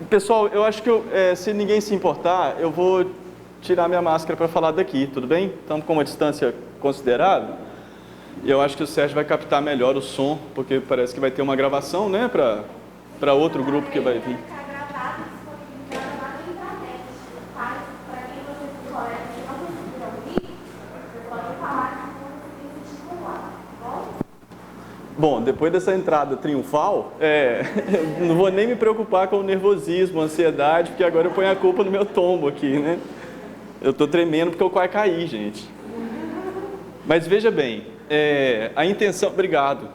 Pessoal, eu acho que se ninguém se importar, eu vou tirar minha máscara para falar daqui, tudo bem? Estamos com uma distância considerável. E eu acho que o Sérgio vai captar melhor o som, porque parece que vai ter uma gravação, né, para outro grupo que vai vir. Bom, depois dessa entrada triunfal, não vou nem me preocupar com o nervosismo, a ansiedade, porque agora eu ponho a culpa no meu tombo aqui, né? Eu estou tremendo porque eu quase caí, gente. Mas veja bem, a intenção... Obrigado,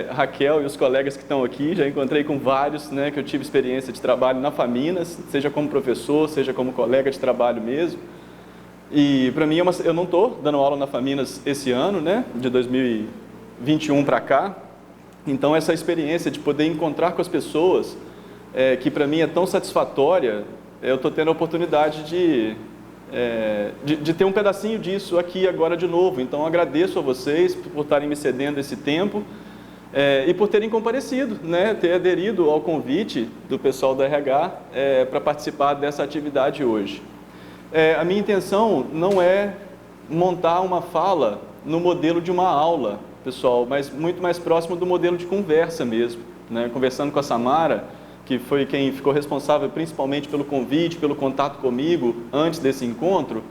Raquel e os colegas que estão aqui, já encontrei com vários, né, que eu tive experiência de trabalho na Faminas, seja como professor, seja como colega de trabalho mesmo. E para mim, eu não estou dando aula na Faminas esse ano, né, de 2021 para cá. Então, essa experiência de poder encontrar com as pessoas, que para mim é tão satisfatória, eu estou tendo a oportunidade de ter um pedacinho disso aqui agora de novo. Então, agradeço a vocês por estarem me cedendo esse tempo e por terem comparecido, né, ter aderido ao convite do pessoal do RH para participar dessa atividade hoje. A minha intenção não é montar uma fala no modelo de uma aula, pessoal, mas muito mais próximo do modelo de conversa mesmo, né? Conversando com a Samara, que foi quem ficou responsável principalmente pelo convite, pelo contato comigo antes desse encontro,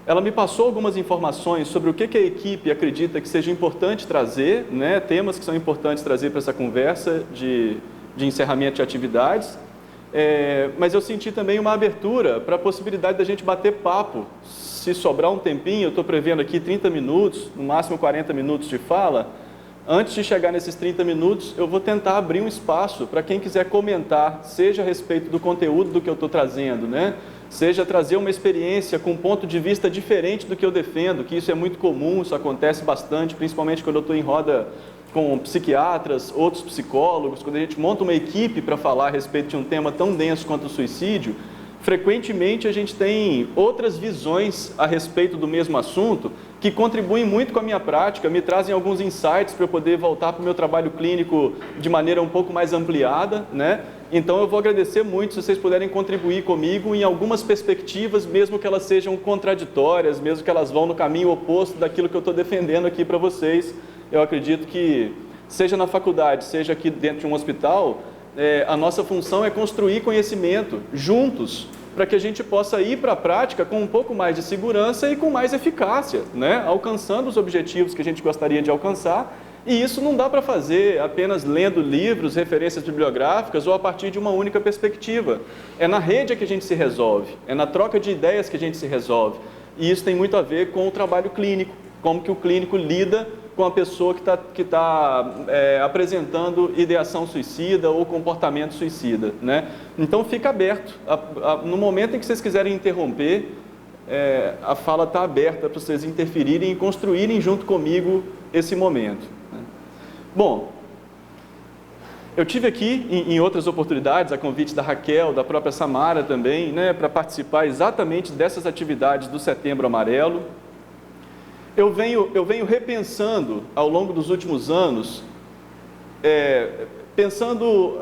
ela me passou algumas informações sobre o que a equipe acredita que seja importante trazer, né? Temas que são importantes trazer para essa conversa de encerramento de atividades, mas eu senti também uma abertura para a possibilidade da gente bater papo. Se sobrar um tempinho, eu estou prevendo aqui 30 minutos, no máximo 40 minutos de fala. Antes de chegar nesses 30 minutos, eu vou tentar abrir um espaço para quem quiser comentar, seja a respeito do conteúdo do que eu estou trazendo, né? Seja trazer uma experiência com um ponto de vista diferente do que eu defendo, que isso é muito comum, isso acontece bastante, principalmente quando eu estou em roda com psiquiatras, outros psicólogos, quando a gente monta uma equipe para falar a respeito de um tema tão denso quanto o suicídio. Frequentemente a gente tem outras visões a respeito do mesmo assunto que contribuem muito com a minha prática, me trazem alguns insights para eu poder voltar para o meu trabalho clínico de maneira um pouco mais ampliada, né? Então eu vou agradecer muito se vocês puderem contribuir comigo em algumas perspectivas, mesmo que elas sejam contraditórias, mesmo que elas vão no caminho oposto daquilo que eu estou defendendo aqui para vocês. Eu acredito que, seja na faculdade, seja aqui dentro de um hospital, a nossa função é construir conhecimento juntos, para que a gente possa ir para a prática com um pouco mais de segurança e com mais eficácia, né? Alcançando os objetivos que a gente gostaria de alcançar. E isso não dá para fazer apenas lendo livros, referências bibliográficas ou a partir de uma única perspectiva. É na rede que a gente se resolve, é na troca de ideias que a gente se resolve. E isso tem muito a ver com o trabalho clínico, como que o clínico lida com a pessoa que tá apresentando ideação suicida ou comportamento suicida, né? Então fica aberto. No momento em que vocês quiserem interromper, a fala está aberta para vocês interferirem e construírem junto comigo esse momento, né? Bom, eu tive aqui em outras oportunidades, a convite da Raquel, da própria Samara também, né, para participar exatamente dessas atividades do Setembro Amarelo. Eu venho repensando ao longo dos últimos anos, pensando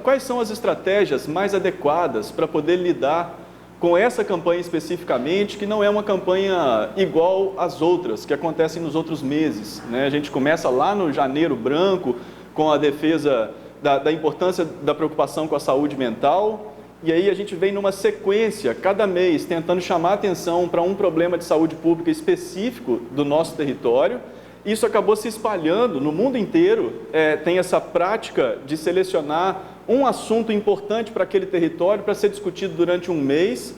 quais são as estratégias mais adequadas para poder lidar com essa campanha especificamente, que não é uma campanha igual às outras, que acontecem nos outros meses, né? A gente começa lá no Janeiro Branco, com a defesa da importância da preocupação com a saúde mental, e aí a gente vem numa sequência, cada mês, tentando chamar atenção para um problema de saúde pública específico do nosso território. Isso acabou se espalhando no mundo inteiro, tem essa prática de selecionar um assunto importante para aquele território para ser discutido durante um mês,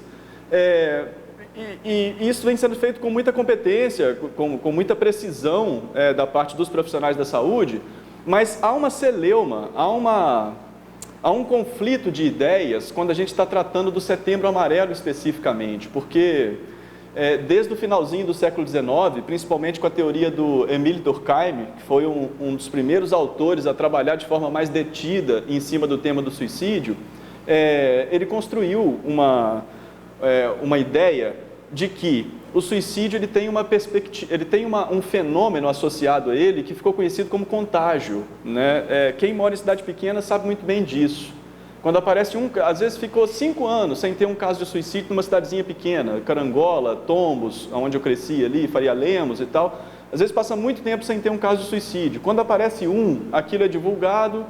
e isso vem sendo feito com muita competência, com muita precisão da parte dos profissionais da saúde, mas há uma celeuma, há um conflito de ideias quando a gente está tratando do Setembro Amarelo especificamente, porque desde o finalzinho do século XIX, principalmente com a teoria do Emile Durkheim, que foi um dos primeiros autores a trabalhar de forma mais detida em cima do tema do suicídio, ele construiu uma ideia de que o suicídio ele tem uma perspectiva, ele tem um fenômeno associado a ele que ficou conhecido como contágio, né? Quem mora em cidade pequena sabe muito bem disso. Quando aparece às vezes ficou 5 anos sem ter um caso de suicídio numa cidadezinha pequena, Carangola, Tombos, onde eu cresci ali, Faria Lemos e tal. Às vezes passa muito tempo sem ter um caso de suicídio. Quando aparece aquilo é divulgado,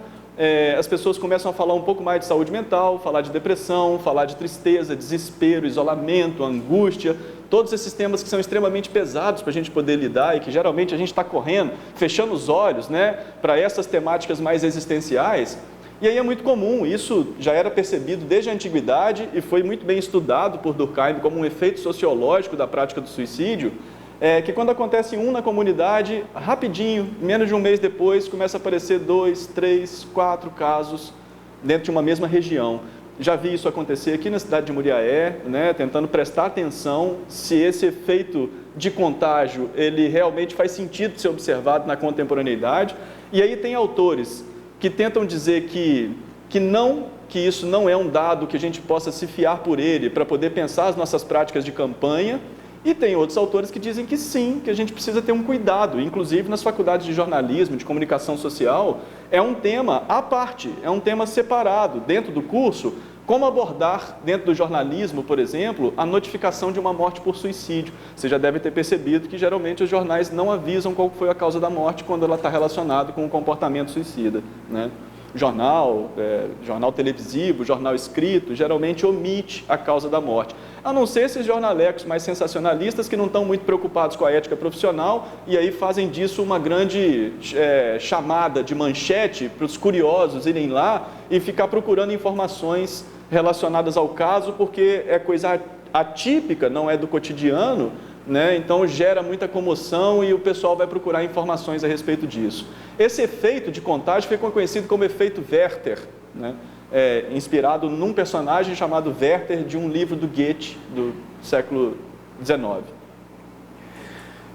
as pessoas começam a falar um pouco mais de saúde mental, falar de depressão, falar de tristeza, desespero, isolamento, angústia, todos esses temas que são extremamente pesados para a gente poder lidar e que geralmente a gente está correndo, fechando os olhos, né, para essas temáticas mais existenciais. E aí é muito comum, isso já era percebido desde a antiguidade e foi muito bem estudado por Durkheim como um efeito sociológico da prática do suicídio, que quando acontece na comunidade, rapidinho, menos de um mês depois, começa a aparecer 2, 3, 4 casos dentro de uma mesma região. Já vi isso acontecer aqui na cidade de Muriaé, né, tentando prestar atenção se esse efeito de contágio, ele realmente faz sentido ser observado na contemporaneidade. E aí tem autores que tentam dizer que isso não é um dado que a gente possa se fiar por ele para poder pensar as nossas práticas de campanha. E tem outros autores que dizem que sim, que a gente precisa ter um cuidado, inclusive nas faculdades de jornalismo, de comunicação social, é um tema à parte, é um tema separado dentro do curso, como abordar dentro do jornalismo, por exemplo, a notificação de uma morte por suicídio. Você já deve ter percebido que geralmente os jornais não avisam qual foi a causa da morte quando ela está relacionada com o comportamento suicida, né? Jornal televisivo, jornal escrito, geralmente omite a causa da morte. A não ser esses jornalecos mais sensacionalistas que não estão muito preocupados com a ética profissional e aí fazem disso uma grande chamada de manchete para os curiosos irem lá e ficar procurando informações relacionadas ao caso, porque é coisa atípica, não é do cotidiano, né? Então gera muita comoção e o pessoal vai procurar informações a respeito disso. Esse efeito de contágio ficou conhecido como efeito Werther, né? Inspirado num personagem chamado Werther de um livro do Goethe do século XIX.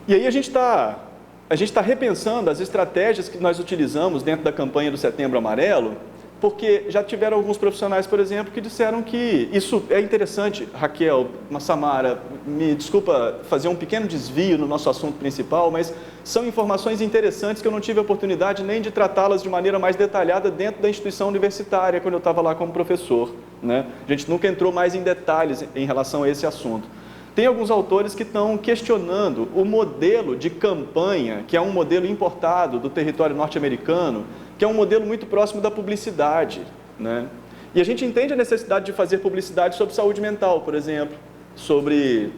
E aí a gente está repensando as estratégias que nós utilizamos dentro da campanha do Setembro Amarelo, porque já tiveram alguns profissionais, por exemplo, que disseram que isso é interessante. Raquel, Samara, me desculpa fazer um pequeno desvio no nosso assunto principal, mas são informações interessantes que eu não tive a oportunidade nem de tratá-las de maneira mais detalhada dentro da instituição universitária, quando eu estava lá como professor, né? A gente nunca entrou mais em detalhes em relação a esse assunto. Tem alguns autores que estão questionando o modelo de campanha, que é um modelo importado do território norte-americano, que é um modelo muito próximo da publicidade, né? E a gente entende a necessidade de fazer publicidade sobre saúde mental, por exemplo, sobre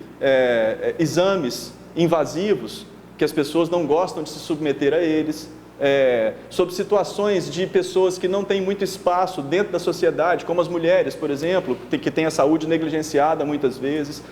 exames invasivos, que as pessoas não gostam de se submeter a eles, sobre situações de pessoas que não têm muito espaço dentro da sociedade, como as mulheres, por exemplo, que têm a saúde negligenciada muitas vezes.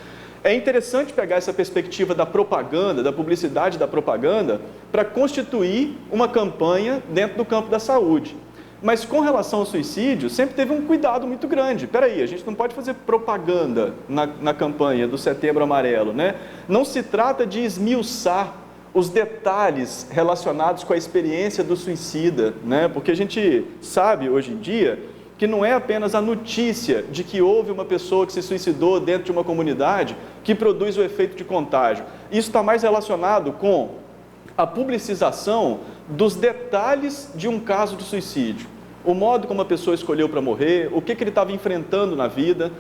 É interessante pegar essa perspectiva da propaganda, da publicidade da propaganda, para constituir uma campanha dentro do campo da saúde. Mas com relação ao suicídio, sempre teve um cuidado muito grande. Espera aí, a gente não pode fazer propaganda na campanha do Setembro Amarelo, né? Não se trata de esmiuçar os detalhes relacionados com a experiência do suicida, né? Porque a gente sabe hoje em dia que não é apenas a notícia de que houve uma pessoa que se suicidou dentro de uma comunidade que produz o efeito de contágio. Isso está mais relacionado com a publicização dos detalhes de um caso de suicídio. O modo como a pessoa escolheu para morrer, o que ele estava enfrentando na vida.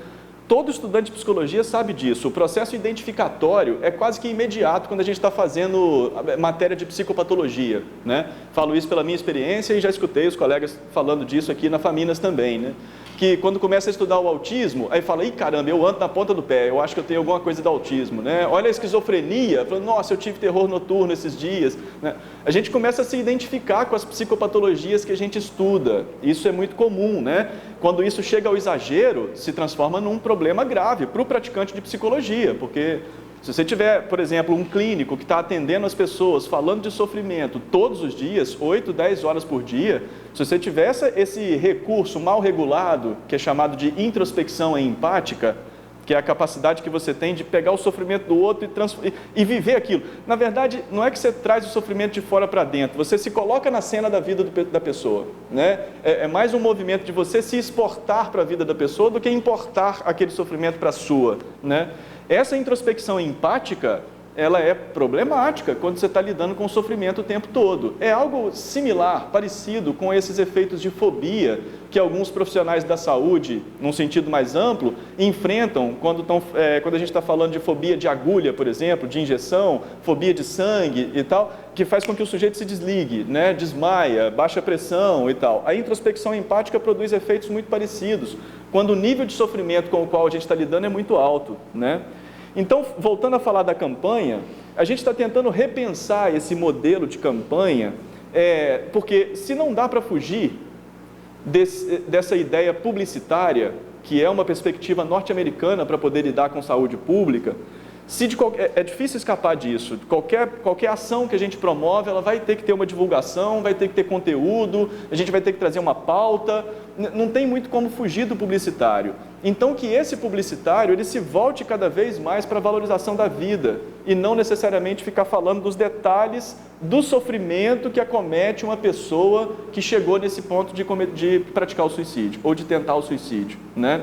Todo estudante de psicologia sabe disso. O processo identificatório é quase que imediato quando a gente está fazendo matéria de psicopatologia, né? Falo isso pela minha experiência e já escutei os colegas falando disso aqui na Faminas também, né? Que quando começa a estudar o autismo, aí fala, ih caramba, eu ando na ponta do pé, eu acho que eu tenho alguma coisa do autismo, né? Olha a esquizofrenia, fala, nossa, eu tive terror noturno esses dias, né? A gente começa a se identificar com as psicopatologias que a gente estuda, isso é muito comum, né? Quando isso chega ao exagero, se transforma num problema grave para o praticante de psicologia, porque se você tiver, por exemplo, um clínico que está atendendo as pessoas, falando de sofrimento todos os dias, 8, 10 horas por dia, se você tiver esse recurso mal regulado, que é chamado de introspecção empática, que é a capacidade que você tem de pegar o sofrimento do outro e viver aquilo. Na verdade, não é que você traz o sofrimento de fora para dentro, você se coloca na cena da vida da pessoa, né? É mais um movimento de você se exportar para a vida da pessoa do que importar aquele sofrimento para a sua, né? Essa introspecção empática ela é problemática quando você está lidando com o sofrimento o tempo todo. É algo similar, parecido com esses efeitos de fobia que alguns profissionais da saúde, num sentido mais amplo, enfrentam quando a gente está falando de fobia de agulha, por exemplo, de injeção, fobia de sangue e tal, que faz com que o sujeito se desligue, né? Desmaia, baixa pressão e tal. A introspecção empática produz efeitos muito parecidos, quando o nível de sofrimento com o qual a gente está lidando é muito alto, né? Então, voltando a falar da campanha, a gente está tentando repensar esse modelo de campanha, porque se não dá para fugir dessa ideia publicitária, que é uma perspectiva norte-americana para poder lidar com saúde pública, é difícil escapar disso. Qualquer ação que a gente promove, ela vai ter que ter uma divulgação, vai ter que ter conteúdo, a gente vai ter que trazer uma pauta, não tem muito como fugir do publicitário. Então, que esse publicitário ele se volte cada vez mais para a valorização da vida e não necessariamente ficar falando dos detalhes do sofrimento que acomete uma pessoa que chegou nesse ponto de praticar o suicídio ou de tentar o suicídio, né?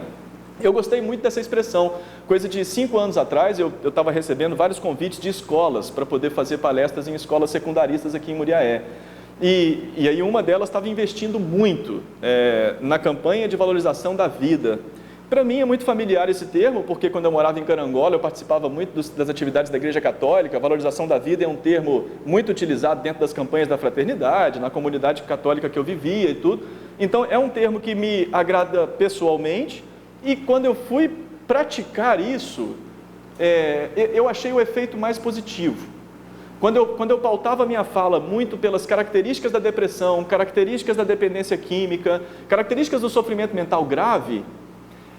Eu gostei muito dessa expressão. Coisa de 5 anos atrás, eu estava recebendo vários convites de escolas para poder fazer palestras em escolas secundaristas aqui em Muriaé. E aí uma delas estava investindo muito na campanha de valorização da vida. Para mim é muito familiar esse termo, porque quando eu morava em Carangola, eu participava muito das atividades da Igreja Católica. A valorização da vida é um termo muito utilizado dentro das campanhas da fraternidade, na comunidade católica que eu vivia e tudo. Então é um termo que me agrada pessoalmente. E quando eu fui praticar isso, eu achei o efeito mais positivo. Quando eu pautava a minha fala muito pelas características da depressão, características da dependência química, características do sofrimento mental grave,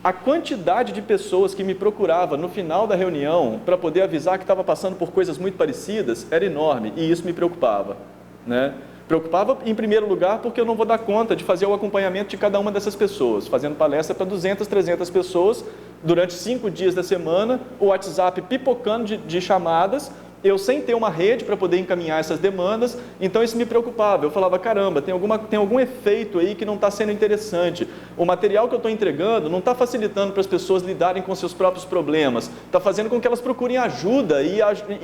a quantidade de pessoas que me procurava no final da reunião para poder avisar que estava passando por coisas muito parecidas era enorme, e isso me preocupava, né? Preocupava, em primeiro lugar, porque eu não vou dar conta de fazer o acompanhamento de cada uma dessas pessoas, fazendo palestra para 200, 300 pessoas, durante 5 dias da semana, o WhatsApp pipocando de chamadas, eu sem ter uma rede para poder encaminhar essas demandas, então isso me preocupava. Eu falava, caramba, tem algum efeito aí que não está sendo interessante. O material que eu estou entregando não está facilitando para as pessoas lidarem com seus próprios problemas, está fazendo com que elas procurem ajuda, e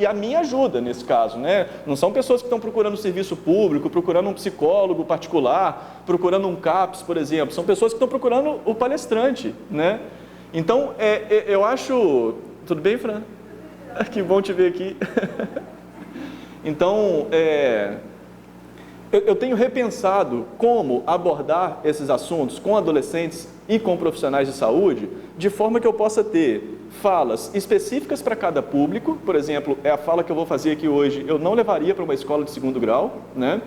a minha ajuda nesse caso, né? Não são pessoas que estão procurando um serviço público, procurando um psicólogo particular, procurando um CAPS, por exemplo, são pessoas que estão procurando o palestrante, né? Então, eu acho... Tudo bem, Fran? Que bom te ver aqui. Então, eu tenho repensado como abordar esses assuntos com adolescentes e com profissionais de saúde, de forma que eu possa ter falas específicas para cada público. Por exemplo, a fala que eu vou fazer aqui hoje, eu não levaria para uma escola de 2º grau, né?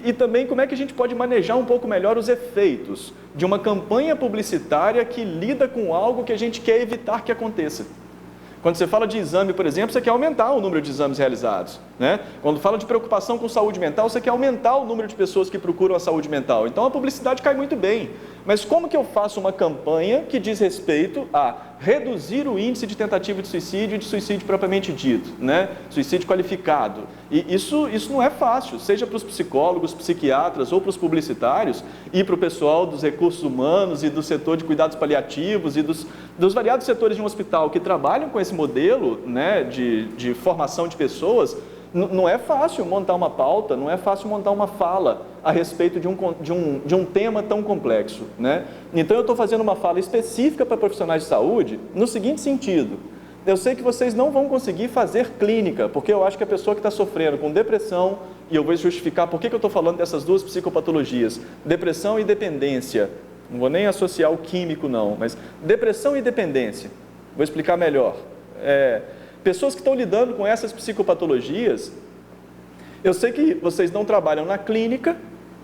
E também como é que a gente pode manejar um pouco melhor os efeitos de uma campanha publicitária que lida com algo que a gente quer evitar que aconteça. Quando você fala de exame, por exemplo, você quer aumentar o número de exames realizados, né? Quando fala de preocupação com saúde mental, você quer aumentar o número de pessoas que procuram a saúde mental. Então a publicidade cai muito bem. Mas como que eu faço uma campanha que diz respeito a reduzir o índice de tentativa de suicídio e de suicídio propriamente dito, né? Suicídio qualificado. E isso não é fácil, seja para os psicólogos, psiquiatras ou para os publicitários e para o pessoal dos recursos humanos e do setor de cuidados paliativos e dos variados setores de um hospital que trabalham com esse modelo, né, de formação de pessoas. Não é fácil montar uma pauta, não é fácil montar uma fala a respeito de um tema tão complexo, né? Então eu estou fazendo uma fala específica para profissionais de saúde no seguinte sentido: eu sei que vocês não vão conseguir fazer clínica, porque eu acho que a pessoa que está sofrendo com depressão, e eu vou justificar por que eu estou falando dessas duas psicopatologias, depressão e dependência, não vou nem associar o químico não, mas depressão e dependência, vou explicar melhor. Pessoas que estão lidando com essas psicopatologias, eu sei que vocês não trabalham na clínica,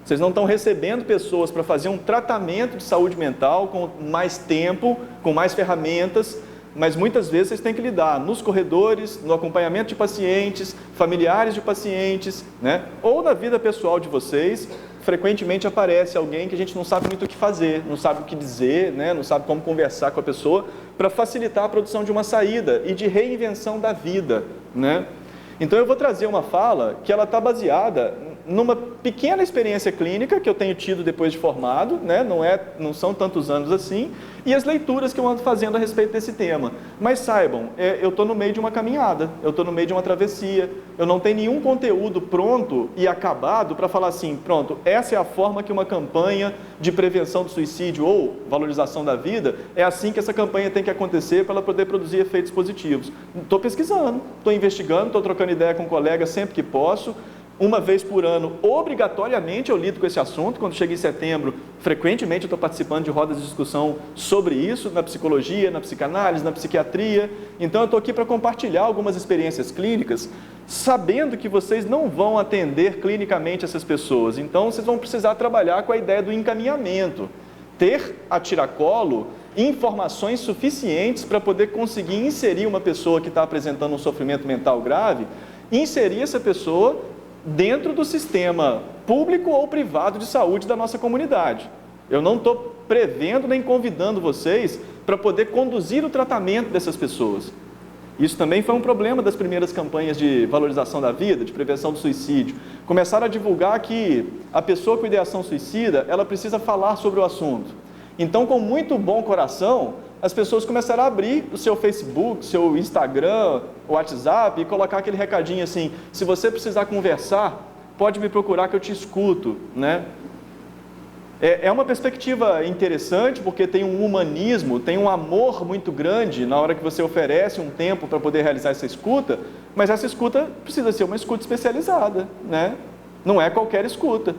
vocês não estão recebendo pessoas para fazer um tratamento de saúde mental com mais tempo, com mais ferramentas, mas muitas vezes vocês têm que lidar nos corredores, no acompanhamento de pacientes, familiares de pacientes, né? Ou na vida pessoal de vocês, frequentemente aparece alguém que a gente não sabe muito o que fazer, não sabe o que dizer, né? Não sabe como conversar com a pessoa para facilitar a produção de uma saída e de reinvenção da vida, né? Então eu vou trazer uma fala que ela está baseada numa pequena experiência clínica que eu tenho tido depois de formado, né? Não são tantos anos assim, e as leituras que eu ando fazendo a respeito desse tema. Mas saibam, eu estou no meio de uma caminhada, eu estou no meio de uma travessia, eu não tenho nenhum conteúdo pronto e acabado para falar assim, pronto, essa é a forma que uma campanha de prevenção do suicídio ou valorização da vida, é assim que essa campanha tem que acontecer para ela poder produzir efeitos positivos. Estou pesquisando, estou investigando, estou trocando ideia com colegas sempre que posso. Uma vez por ano, obrigatoriamente, eu lido com esse assunto. Quando chega em setembro, frequentemente eu estou participando de rodas de discussão sobre isso, na psicologia, na psicanálise, na psiquiatria. Então, eu estou aqui para compartilhar algumas experiências clínicas, sabendo que vocês não vão atender clinicamente essas pessoas. Então, vocês vão precisar trabalhar com a ideia do encaminhamento. Ter a tiracolo informações suficientes para poder conseguir inserir uma pessoa que está apresentando um sofrimento mental grave, inserir essa pessoa dentro do sistema público ou privado de saúde da nossa comunidade. Eu não estou prevendo nem convidando vocês para poder conduzir o tratamento dessas pessoas. Isso também foi um problema das primeiras campanhas de valorização da vida, de prevenção do suicídio. Começaram a divulgar que a pessoa com ideação suicida, ela precisa falar sobre o assunto. Então, com muito bom coração, as pessoas começaram a abrir o seu Facebook, seu Instagram, o WhatsApp e colocar aquele recadinho assim, se você precisar conversar, pode me procurar que eu te escuto, né? É uma perspectiva interessante porque tem um humanismo, tem um amor muito grande na hora que você oferece um tempo para poder realizar essa escuta, mas essa escuta precisa ser uma escuta especializada, né? Não é qualquer escuta.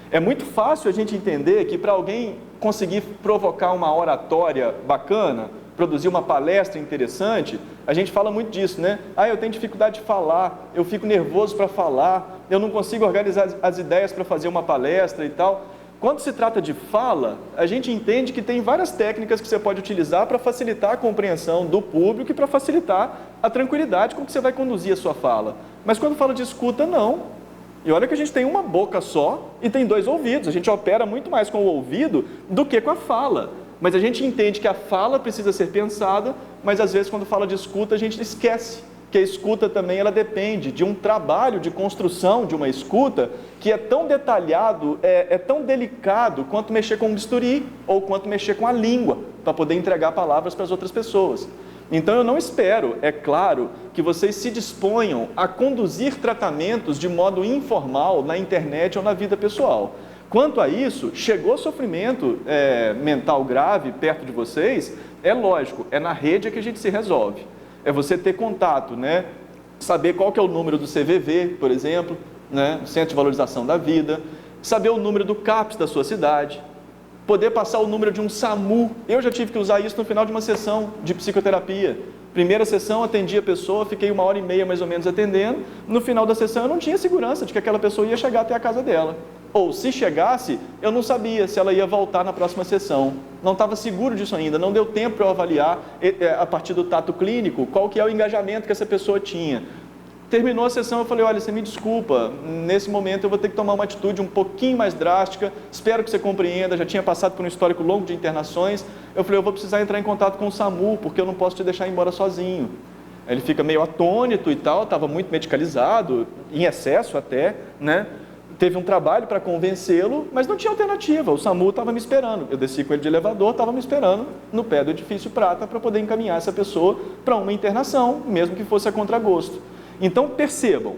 É muito fácil a gente entender que para alguém conseguir provocar uma oratória bacana, produzir uma palestra interessante, a gente fala muito disso, né? Eu tenho dificuldade de falar, eu fico nervoso para falar, eu não consigo organizar as ideias para fazer uma palestra e tal. Quando se trata de fala, a gente entende que tem várias técnicas que você pode utilizar para facilitar a compreensão do público e para facilitar a tranquilidade com que você vai conduzir a sua fala. Mas quando fala de escuta, não. E olha que a gente tem uma boca só e tem 2 ouvidos. A gente opera muito mais com o ouvido do que com a fala. Mas a gente entende que a fala precisa ser pensada, mas às vezes quando fala de escuta a gente esquece que a escuta também ela depende de um trabalho de construção de uma escuta que é tão detalhado, é tão delicado quanto mexer com um bisturi ou quanto mexer com a língua para poder entregar palavras para as outras pessoas. Então eu não espero, é claro, que vocês se disponham a conduzir tratamentos de modo informal na internet ou na vida pessoal. Quanto a isso, chegou sofrimento mental grave perto de vocês, é lógico, é na rede que a gente se resolve. É você ter contato, né? Saber qual que é o número do CVV, por exemplo, né? Centro de Valorização da Vida, saber o número do CAPS da sua cidade, poder passar o número de um SAMU. Eu já tive que usar isso no final de uma sessão de psicoterapia. Primeira sessão, atendi a pessoa, fiquei 1h30 mais ou menos atendendo. No final da sessão, eu não tinha segurança de que aquela pessoa ia chegar até a casa dela. Ou, se chegasse, eu não sabia se ela ia voltar na próxima sessão. Não estava seguro disso ainda, não deu tempo para eu avaliar, a partir do tato clínico, qual que é o engajamento que essa pessoa tinha. Terminou a sessão, eu falei, olha, você me desculpa, nesse momento eu vou ter que tomar uma atitude um pouquinho mais drástica, espero que você compreenda, já tinha passado por um histórico longo de internações. Eu falei, eu vou precisar entrar em contato com o SAMU, porque eu não posso te deixar embora sozinho. Aí ele fica meio atônito e tal, estava muito medicalizado, em excesso até, né? Teve um trabalho para convencê-lo, mas não tinha alternativa, o SAMU estava me esperando. Eu desci com ele de elevador, estava me esperando no pé do edifício Prata para poder encaminhar essa pessoa para uma internação, mesmo que fosse a contragosto. Então, percebam,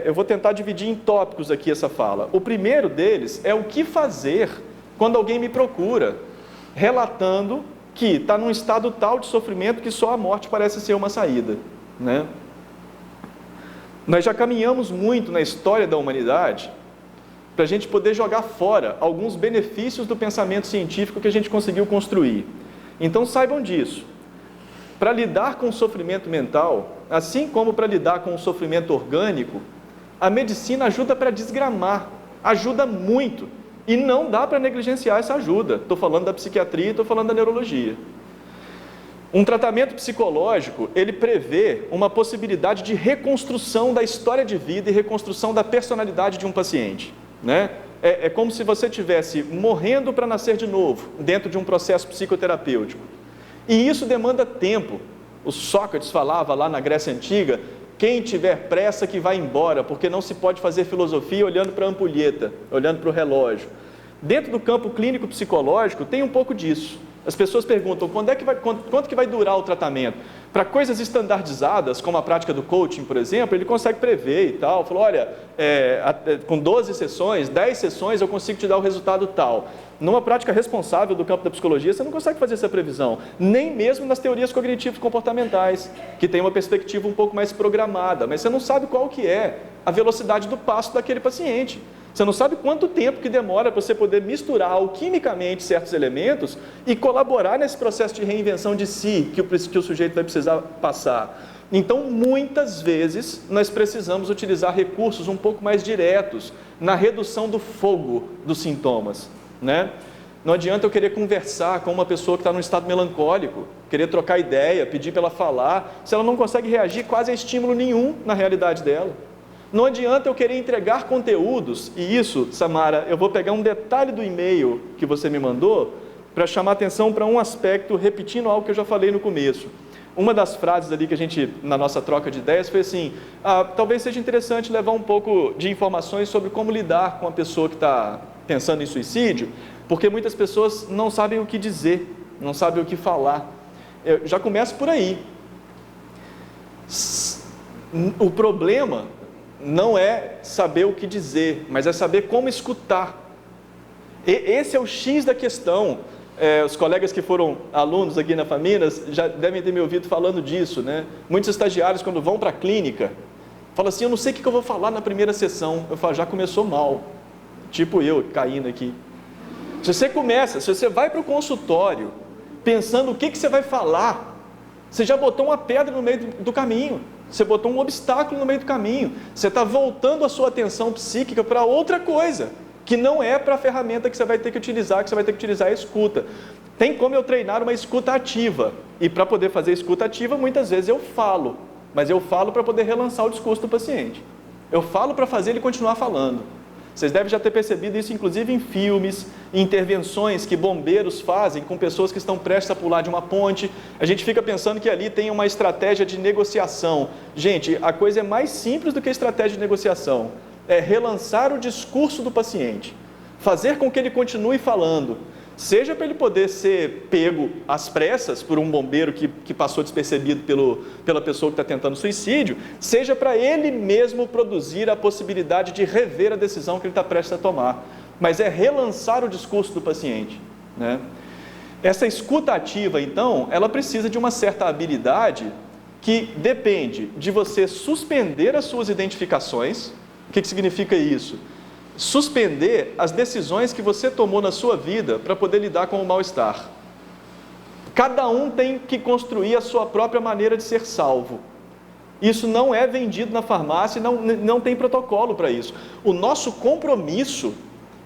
eu vou tentar dividir em tópicos aqui essa fala. O primeiro deles é o que fazer quando alguém me procura, relatando que está num estado tal de sofrimento que só a morte parece ser uma saída, né? Nós já caminhamos muito na história da humanidade para a gente poder jogar fora alguns benefícios do pensamento científico que a gente conseguiu construir. Então, saibam disso. Para lidar com o sofrimento mental, assim como para lidar com o sofrimento orgânico, a medicina ajuda para desgramar, ajuda muito, e não dá para negligenciar essa ajuda. Estou falando da psiquiatria, estou falando da neurologia. Um tratamento psicológico, ele prevê uma possibilidade de reconstrução da história de vida e reconstrução da personalidade de um paciente, né? É como se você estivesse morrendo para nascer de novo, dentro de um processo psicoterapêutico. E isso demanda tempo. O Sócrates falava lá na Grécia Antiga, Quem tiver pressa que vá embora, porque não se pode fazer filosofia olhando para a ampulheta, olhando para o relógio. Dentro do campo clínico psicológico tem um pouco disso. As pessoas perguntam, quanto que vai durar o tratamento? Para coisas estandardizadas, como a prática do coaching, por exemplo, ele consegue prever e tal. Falou, olha, com 12 sessões, 10 sessões eu consigo te dar o resultado tal. Numa prática responsável do campo da psicologia, você não consegue fazer essa previsão. Nem mesmo nas teorias cognitivas comportamentais, que tem uma perspectiva um pouco mais programada. Mas você não sabe qual que é a velocidade do passo daquele paciente. Você não sabe quanto tempo que demora para você poder misturar alquimicamente certos elementos e colaborar nesse processo de reinvenção de si que o sujeito vai precisar passar. Então, muitas vezes, nós precisamos utilizar recursos um pouco mais diretos na redução do fogo dos sintomas, né? Não adianta eu querer conversar com uma pessoa que está num estado melancólico, querer trocar ideia, pedir para ela falar, se ela não consegue reagir quase a estímulo nenhum na realidade dela. Não adianta eu querer entregar conteúdos, e isso, Samara, eu vou pegar um detalhe do e-mail que você me mandou para chamar atenção para um aspecto, repetindo algo que eu já falei no começo. Uma das frases ali que a gente, na nossa troca de ideias, foi assim, talvez seja interessante levar um pouco de informações sobre como lidar com a pessoa que está pensando em suicídio, porque muitas pessoas não sabem o que dizer, não sabem o que falar. Eu já começo por aí. O problema não é saber o que dizer, mas é saber como escutar. Esse é o X da questão. Os colegas que foram alunos aqui na Faminas já devem ter me ouvido falando disso, né? Muitos estagiários, quando vão para a clínica, falam assim, eu não sei o que eu vou falar na primeira sessão. Eu falo, já começou mal. Tipo eu, caindo aqui. Se você vai para o consultório, pensando o que você vai falar, você já botou uma pedra no meio do caminho. Você botou um obstáculo no meio do caminho. Você está voltando a sua atenção psíquica para outra coisa, que não é para a ferramenta que você vai ter que utilizar, a escuta. Tem como eu treinar uma escuta ativa. E para poder fazer escuta ativa, muitas vezes eu falo. Mas eu falo para poder relançar o discurso do paciente. Eu falo para fazer ele continuar falando. Vocês devem já ter percebido isso, inclusive em filmes, em intervenções que bombeiros fazem com pessoas que estão prestes a pular de uma ponte. A gente fica pensando que ali tem uma estratégia de negociação. Gente, a coisa é mais simples do que a estratégia de negociação. É relançar o discurso do paciente. Fazer com que ele continue falando. Seja para ele poder ser pego às pressas por um bombeiro que passou despercebido pela pessoa que está tentando suicídio, seja para ele mesmo produzir a possibilidade de rever a decisão que ele está prestes a tomar. Mas é relançar o discurso do paciente, né? Essa escuta ativa, então, ela precisa de uma certa habilidade que depende de você suspender as suas identificações. O que significa isso? Suspender as decisões que você tomou na sua vida para poder lidar com o mal-estar. Cada um tem que construir a sua própria maneira de ser salvo. Isso não é vendido na farmácia, não tem protocolo para isso. O nosso compromisso,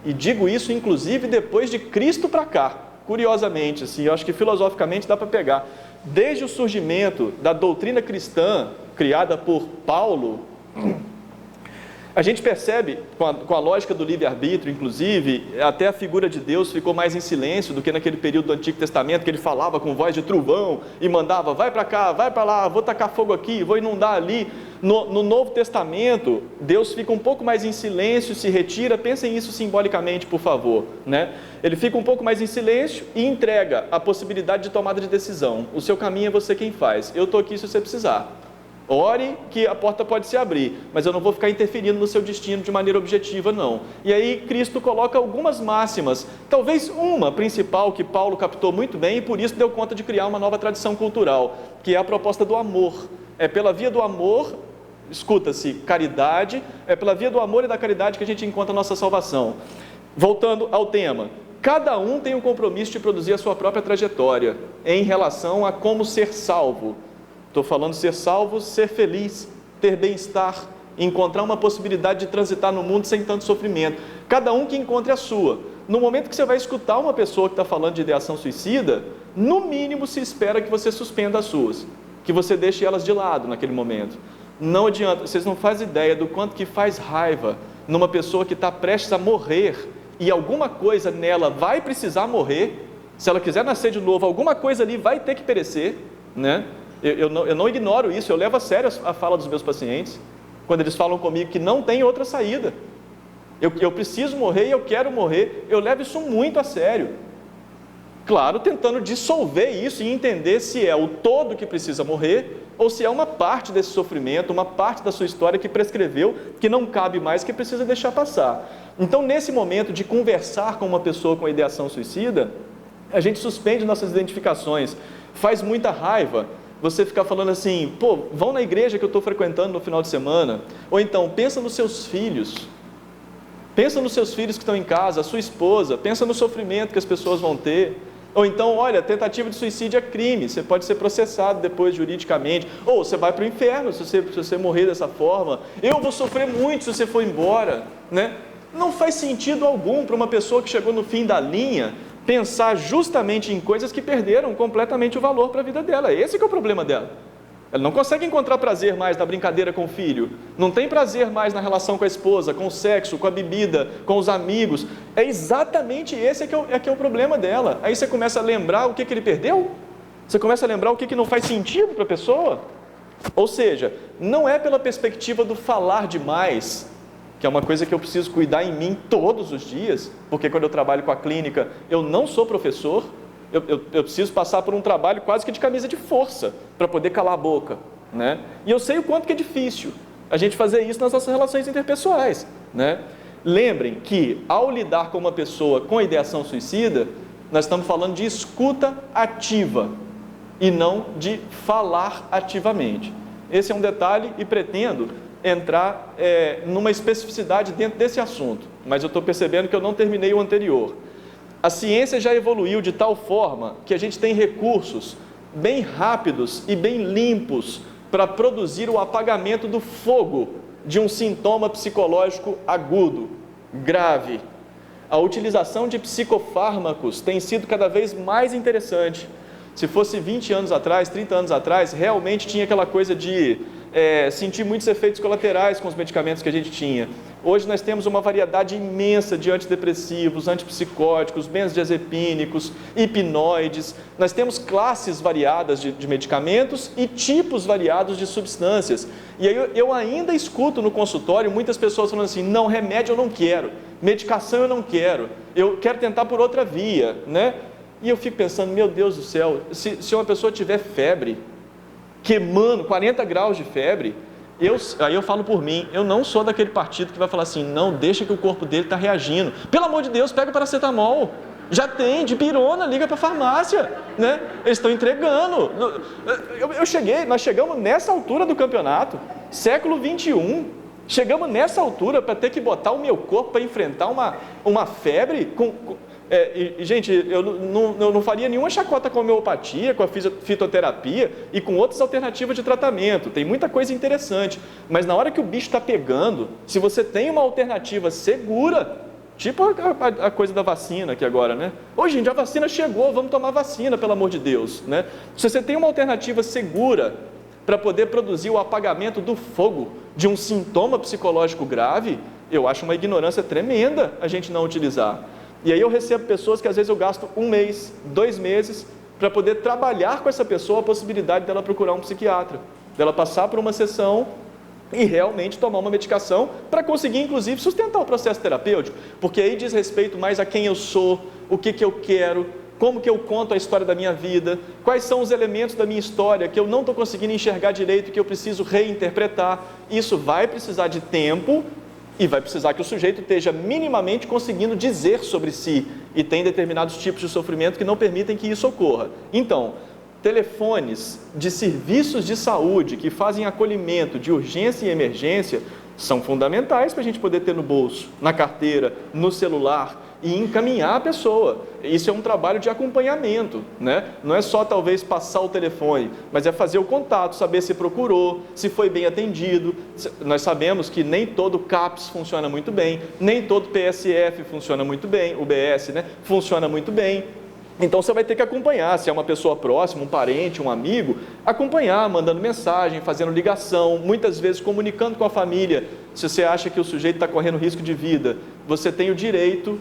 e digo isso inclusive depois de Cristo para cá, curiosamente, assim, eu acho que filosoficamente dá para pegar, desde o surgimento da doutrina cristã, criada por Paulo, a gente percebe, com a lógica do livre-arbítrio, inclusive, até a figura de Deus ficou mais em silêncio do que naquele período do Antigo Testamento, que ele falava com voz de trovão e mandava, vai para cá, vai para lá, vou tacar fogo aqui, vou inundar ali. No Novo Testamento, Deus fica um pouco mais em silêncio, se retira, pensem isso simbolicamente, por favor, né? Ele fica um pouco mais em silêncio e entrega a possibilidade de tomada de decisão. O seu caminho é você quem faz, eu estou aqui se você precisar. Ore que a porta pode se abrir, mas eu não vou ficar interferindo no seu destino de maneira objetiva, não. E aí Cristo coloca algumas máximas, talvez uma principal que Paulo captou muito bem e por isso deu conta de criar uma nova tradição cultural, que é a proposta do amor. É pela via do amor, escuta-se, caridade, é pela via do amor e da caridade que a gente encontra a nossa salvação. Voltando ao tema, cada um tem o compromisso de produzir a sua própria trajetória em relação a como ser salvo. Estou falando ser salvo, ser feliz, ter bem-estar, encontrar uma possibilidade de transitar no mundo sem tanto sofrimento. Cada um que encontre a sua. No momento que você vai escutar uma pessoa que está falando de ideação suicida, no mínimo se espera que você suspenda as suas, que você deixe elas de lado naquele momento. Não adianta, vocês não fazem ideia do quanto que faz raiva numa pessoa que está prestes a morrer e alguma coisa nela vai precisar morrer. Se ela quiser nascer de novo, alguma coisa ali vai ter que perecer, né? Eu não ignoro isso, eu levo a sério a fala dos meus pacientes, quando eles falam comigo que não tem outra saída. Eu preciso morrer e eu quero morrer, eu levo isso muito a sério. Claro, tentando dissolver isso e entender se é o todo que precisa morrer, ou se é uma parte desse sofrimento, uma parte da sua história que prescreveu, que não cabe mais, que precisa deixar passar. Então, nesse momento de conversar com uma pessoa com ideação suicida, a gente suspende nossas identificações. Faz muita raiva você ficar falando assim, pô, vão na igreja que eu estou frequentando no final de semana, ou então, pensa nos seus filhos. Pensa nos seus filhos que estão em casa, a sua esposa, pensa no sofrimento que as pessoas vão ter. Ou então, olha, tentativa de suicídio é crime, você pode ser processado depois juridicamente, ou você vai para o inferno se você morrer dessa forma, eu vou sofrer muito se você for embora, né? Não faz sentido algum para uma pessoa que chegou no fim da linha pensar justamente em coisas que perderam completamente o valor para a vida dela. Esse que é o problema dela. Ela não consegue encontrar prazer mais na brincadeira com o filho, não tem prazer mais na relação com a esposa, com o sexo, com a bebida, com os amigos. É exatamente esse que é o problema dela. Aí você começa a lembrar o que ele perdeu, você começa a lembrar o que não faz sentido para a pessoa. Ou seja, não é pela perspectiva do falar demais, que é uma coisa que eu preciso cuidar em mim todos os dias, porque quando eu trabalho com a clínica, eu não sou professor, eu preciso passar por um trabalho quase que de camisa de força para poder calar a boca, né? E eu sei o quanto que é difícil a gente fazer isso nas nossas relações interpessoais, né? Lembrem que ao lidar com uma pessoa com ideação suicida, nós estamos falando de escuta ativa e não de falar ativamente. Esse é um detalhe e pretendo entrar numa especificidade dentro desse assunto, mas eu estou percebendo que eu não terminei o anterior. A ciência já evoluiu de tal forma que a gente tem recursos bem rápidos e bem limpos para produzir o apagamento do fogo de um sintoma psicológico agudo, grave. A utilização de psicofármacos tem sido cada vez mais interessante. Se fosse 20 anos atrás, 30 anos atrás, realmente tinha aquela coisa de sentir muitos efeitos colaterais com os medicamentos que a gente tinha. Hoje nós temos uma variedade imensa de antidepressivos, antipsicóticos, benzodiazepínicos, hipnoides. Nós temos classes variadas de medicamentos e tipos variados de substâncias. E aí eu ainda escuto no consultório muitas pessoas falando assim, não, remédio eu não quero, medicação eu não quero, eu quero tentar por outra via, né? E eu fico pensando, meu Deus do céu, se uma pessoa tiver febre, queimando, 40 graus de febre, aí eu falo por mim, eu não sou daquele partido que vai falar assim, não, deixa que o corpo dele está reagindo. Pelo amor de Deus, pega paracetamol, já tem, dipirona, liga para a farmácia, né? Eles estão entregando. Nós chegamos nessa altura do campeonato, século 21, chegamos nessa altura para ter que botar o meu corpo para enfrentar uma febre gente, eu não faria nenhuma chacota com a homeopatia, com a fitoterapia e com outras alternativas de tratamento. Tem muita coisa interessante, mas na hora que o bicho está pegando, se você tem uma alternativa segura, tipo a coisa da vacina aqui agora, né? Ô, gente, a vacina chegou, vamos tomar vacina, pelo amor de Deus, né? Se você tem uma alternativa segura para poder produzir o apagamento do fogo de um sintoma psicológico grave, eu acho uma ignorância tremenda a gente não utilizar. E aí eu recebo pessoas que às vezes eu gasto 1 mês, 2 meses, para poder trabalhar com essa pessoa a possibilidade dela procurar um psiquiatra, dela passar por uma sessão e realmente tomar uma medicação para conseguir, inclusive, sustentar o processo terapêutico, porque aí diz respeito mais a quem eu sou, o que eu quero, como que eu conto a história da minha vida, quais são os elementos da minha história que eu não estou conseguindo enxergar direito, que eu preciso reinterpretar. Isso vai precisar de tempo e vai precisar que o sujeito esteja minimamente conseguindo dizer sobre si, e tem determinados tipos de sofrimento que não permitem que isso ocorra. Então, telefones de serviços de saúde que fazem acolhimento de urgência e emergência são fundamentais para a gente poder ter no bolso, na carteira, no celular e encaminhar a pessoa. Isso é um trabalho de acompanhamento, né? Não é só talvez passar o telefone, mas é fazer o contato, saber se procurou, se foi bem atendido. Nós sabemos que nem todo CAPS funciona muito bem, nem todo PSF funciona muito bem, o BS, né? Funciona muito bem. Então você vai ter que acompanhar, se é uma pessoa próxima, um parente, um amigo, acompanhar, mandando mensagem, fazendo ligação, muitas vezes comunicando com a família se você acha que o sujeito está correndo risco de vida, você tem o direito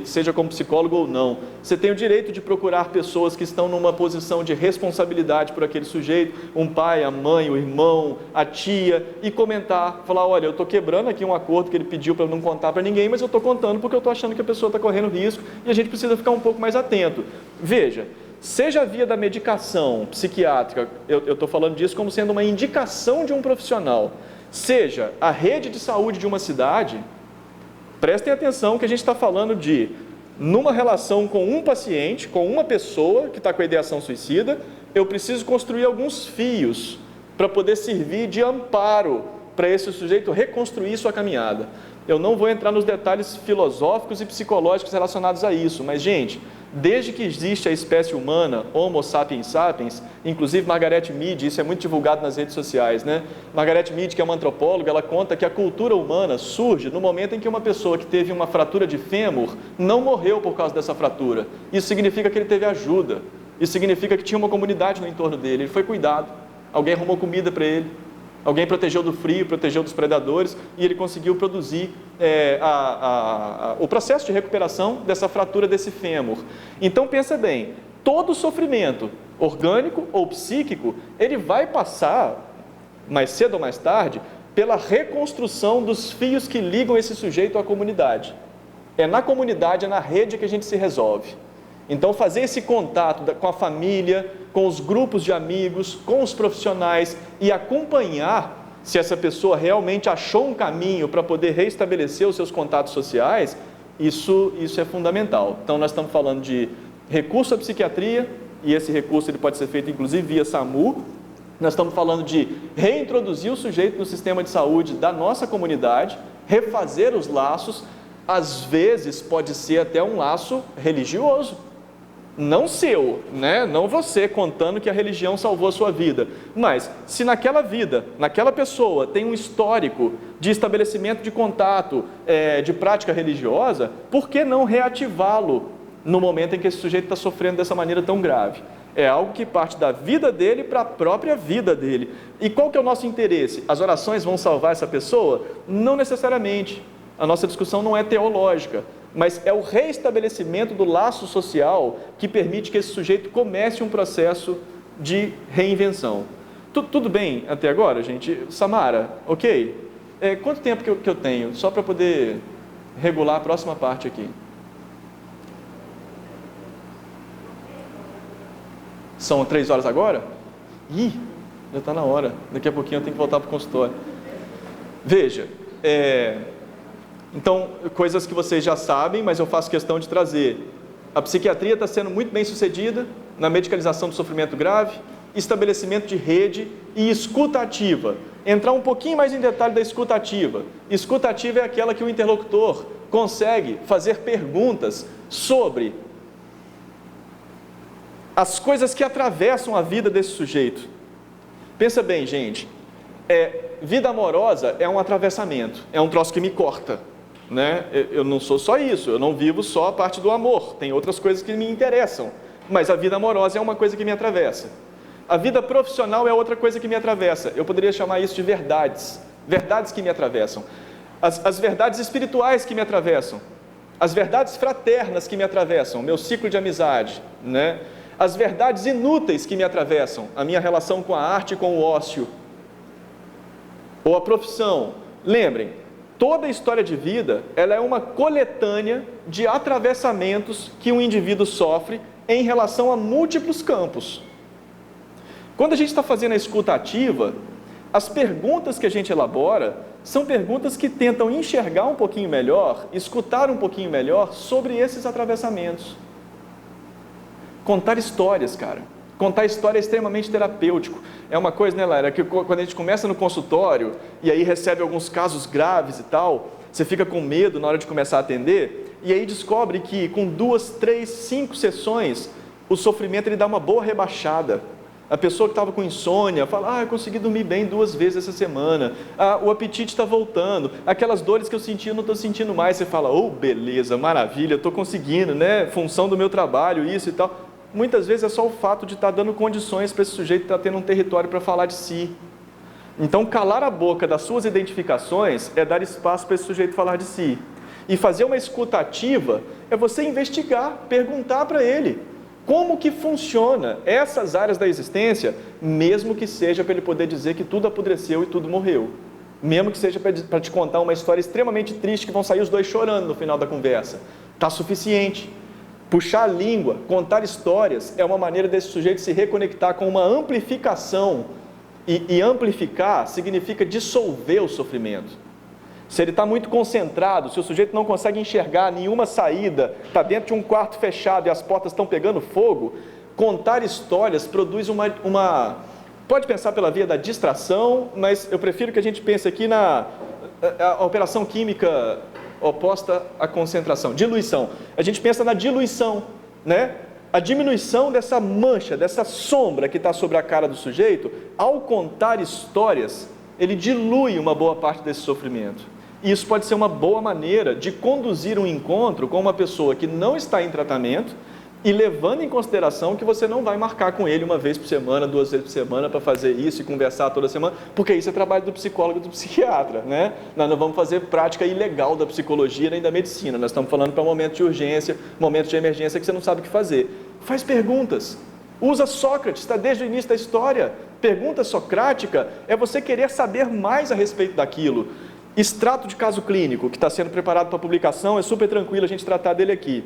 seja como psicólogo ou não, você tem o direito de procurar pessoas que estão numa posição de responsabilidade por aquele sujeito, um pai, a mãe, o irmão, a tia, e comentar, falar, olha, eu estou quebrando aqui um acordo que ele pediu para eu não contar para ninguém, mas eu estou contando porque eu estou achando que a pessoa está correndo risco e a gente precisa ficar um pouco mais atento. Veja, seja via da medicação psiquiátrica, eu estou falando disso como sendo uma indicação de um profissional, seja a rede de saúde de uma cidade, prestem atenção que a gente está falando de, numa relação com um paciente, com uma pessoa que está com a ideação suicida, eu preciso construir alguns fios para poder servir de amparo para esse sujeito reconstruir sua caminhada. Eu não vou entrar nos detalhes filosóficos e psicológicos relacionados a isso, mas, gente, desde que existe a espécie humana, Homo sapiens sapiens, inclusive Margaret Mead, isso é muito divulgado nas redes sociais, né? Margaret Mead, que é uma antropóloga, ela conta que a cultura humana surge no momento em que uma pessoa que teve uma fratura de fêmur não morreu por causa dessa fratura. Isso significa que ele teve ajuda, isso significa que tinha uma comunidade no entorno dele, ele foi cuidado, alguém arrumou comida para ele, alguém protegeu do frio, protegeu dos predadores e ele conseguiu produzir o processo de recuperação dessa fratura desse fêmur. Então pensa bem, todo sofrimento orgânico ou psíquico, ele vai passar, mais cedo ou mais tarde, pela reconstrução dos fios que ligam esse sujeito à comunidade. É na comunidade, é na rede que a gente se resolve. Então fazer esse contato com a família, com os grupos de amigos, com os profissionais e acompanhar se essa pessoa realmente achou um caminho para poder reestabelecer os seus contatos sociais, isso é fundamental. Então nós estamos falando de recurso à psiquiatria, e esse recurso ele pode ser feito inclusive via SAMU. Nós estamos falando de reintroduzir o sujeito no sistema de saúde da nossa comunidade, refazer os laços, às vezes pode ser até um laço religioso. Não seu, né? Não você contando que a religião salvou a sua vida, mas se naquela vida, naquela pessoa tem um histórico de estabelecimento de contato, de prática religiosa, por que não reativá-lo no momento em que esse sujeito está sofrendo dessa maneira tão grave? É algo que parte da vida dele para a própria vida dele. E qual que é o nosso interesse? As orações vão salvar essa pessoa? Não necessariamente. A nossa discussão não é teológica, mas é o reestabelecimento do laço social que permite que esse sujeito comece um processo de reinvenção. Tudo bem até agora, gente? Samara, ok? Quanto tempo que eu tenho? Só para poder regular a próxima parte aqui. São 3 horas agora? Ih, já está na hora. Daqui a pouquinho eu tenho que voltar para o consultório. Veja, então, coisas que vocês já sabem, mas eu faço questão de trazer. A psiquiatria está sendo muito bem sucedida na medicalização do sofrimento grave, estabelecimento de rede e escuta ativa. Entrar um pouquinho mais em detalhe da escuta ativa. Escuta ativa é aquela que o interlocutor consegue fazer perguntas sobre as coisas que atravessam a vida desse sujeito. Pensa bem, gente, vida amorosa é um atravessamento, é um troço que me corta. Né? Eu não sou só isso, eu não vivo só a parte do amor, tem outras coisas que me interessam, mas a vida amorosa é uma coisa que me atravessa. A vida profissional é outra coisa que me atravessa. Eu poderia chamar isso de verdades que me atravessam. As verdades espirituais que me atravessam, as verdades fraternas que me atravessam, meu ciclo de amizade, né? As verdades inúteis que me atravessam, a minha relação com a arte e com o ócio, ou a profissão. Lembrem, toda a história de vida, ela é uma coletânea de atravessamentos que um indivíduo sofre em relação a múltiplos campos. Quando a gente está fazendo a escuta ativa, as perguntas que a gente elabora são perguntas que tentam enxergar um pouquinho melhor, escutar um pouquinho melhor sobre esses atravessamentos. Contar histórias, cara. Contar história é extremamente terapêutico. É uma coisa, né, Lara, que quando a gente começa no consultório e aí recebe alguns casos graves e tal, você fica com medo na hora de começar a atender e aí descobre que com 2, 3, 5 sessões, o sofrimento ele dá uma boa rebaixada. A pessoa que estava com insônia fala, eu consegui dormir bem 2 vezes essa semana, o apetite está voltando, aquelas dores que eu sentia eu não estou sentindo mais. Você fala, beleza, maravilha, estou conseguindo, né, função do meu trabalho, isso e tal. Muitas vezes é só o fato de estar dando condições para esse sujeito estar tendo um território para falar de si. Então, calar a boca das suas identificações é dar espaço para esse sujeito falar de si. E fazer uma escuta ativa é você investigar, perguntar para ele como que funciona essas áreas da existência, mesmo que seja para ele poder dizer que tudo apodreceu e tudo morreu. Mesmo que seja para te contar uma história extremamente triste que vão sair os dois chorando no final da conversa. Está suficiente. Puxar a língua, contar histórias, é uma maneira desse sujeito se reconectar com uma amplificação. E amplificar significa dissolver o sofrimento. Se ele está muito concentrado, se o sujeito não consegue enxergar nenhuma saída, está dentro de um quarto fechado e as portas estão pegando fogo, contar histórias produz uma... Pode pensar pela via da distração, mas eu prefiro que a gente pense aqui na a operação química oposta à concentração, diluição. A gente pensa na diluição, né? A diminuição dessa mancha, dessa sombra que está sobre a cara do sujeito, ao contar histórias, ele dilui uma boa parte desse sofrimento. E isso pode ser uma boa maneira de conduzir um encontro com uma pessoa que não está em tratamento e levando em consideração que você não vai marcar com ele uma vez por semana, 2 vezes por semana para fazer isso e conversar toda semana, porque isso é trabalho do psicólogo e do psiquiatra, né? Nós não vamos fazer prática ilegal da psicologia nem da medicina, nós estamos falando para momento de urgência, momento de emergência que você não sabe o que fazer. Faz perguntas, usa Sócrates, está desde o início da história. Pergunta socrática é você querer saber mais a respeito daquilo. Extrato de caso clínico, que está sendo preparado para publicação, é super tranquilo a gente tratar dele aqui.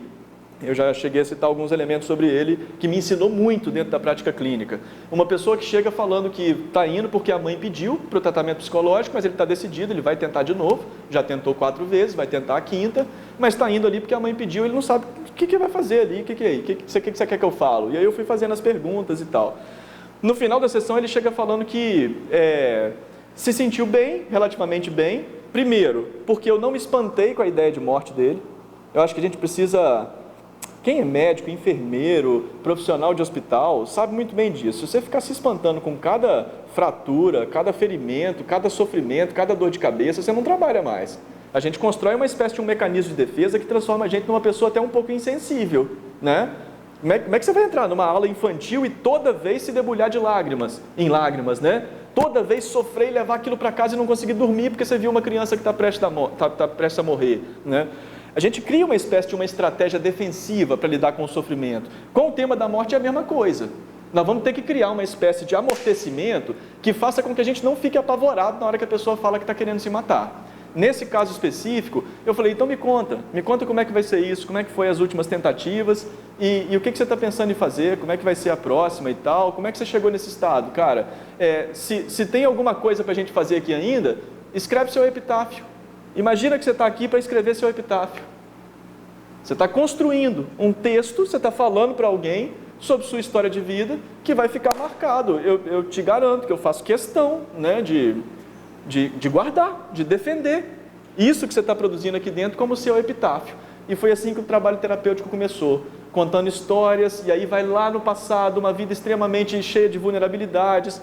Eu já cheguei a citar alguns elementos sobre ele que me ensinou muito dentro da prática clínica. Uma pessoa que chega falando que está indo porque a mãe pediu para o tratamento psicológico, mas ele está decidido, ele vai tentar de novo, já tentou 4 vezes, vai tentar a 5ª, mas está indo ali porque a mãe pediu, ele não sabe o que vai fazer ali, o que você quer que eu falo? E aí eu fui fazendo as perguntas e tal. No final da sessão ele chega falando que se sentiu bem, relativamente bem, primeiro, porque eu não me espantei com a ideia de morte dele. Eu acho que a gente precisa... Quem é médico, enfermeiro, profissional de hospital, sabe muito bem disso. Se você ficar se espantando com cada fratura, cada ferimento, cada sofrimento, cada dor de cabeça, você não trabalha mais. A gente constrói uma espécie de um mecanismo de defesa que transforma a gente numa pessoa até um pouco insensível, né? Como é que você vai entrar numa aula infantil e toda vez se debulhar em lágrimas, né? Toda vez sofrer e levar aquilo para casa e não conseguir dormir porque você viu uma criança que está prestes a morrer, né? A gente cria uma espécie de uma estratégia defensiva para lidar com o sofrimento. Com o tema da morte é a mesma coisa. Nós vamos ter que criar uma espécie de amortecimento que faça com que a gente não fique apavorado na hora que a pessoa fala que está querendo se matar. Nesse caso específico, eu falei, então me conta como é que vai ser isso, como é que foi as últimas tentativas e o que você está pensando em fazer, como é que vai ser a próxima e tal, como é que você chegou nesse estado? Cara, se tem alguma coisa para a gente fazer aqui ainda, escreve seu epitáfio. Imagina que você está aqui para escrever seu epitáfio. Você está construindo um texto, você está falando para alguém sobre sua história de vida que vai ficar marcado. Eu te garanto que eu faço questão, né, de guardar, de defender isso que você está produzindo aqui dentro como seu epitáfio. E foi assim que o trabalho terapêutico começou, contando histórias, e aí vai lá no passado, uma vida extremamente cheia de vulnerabilidades,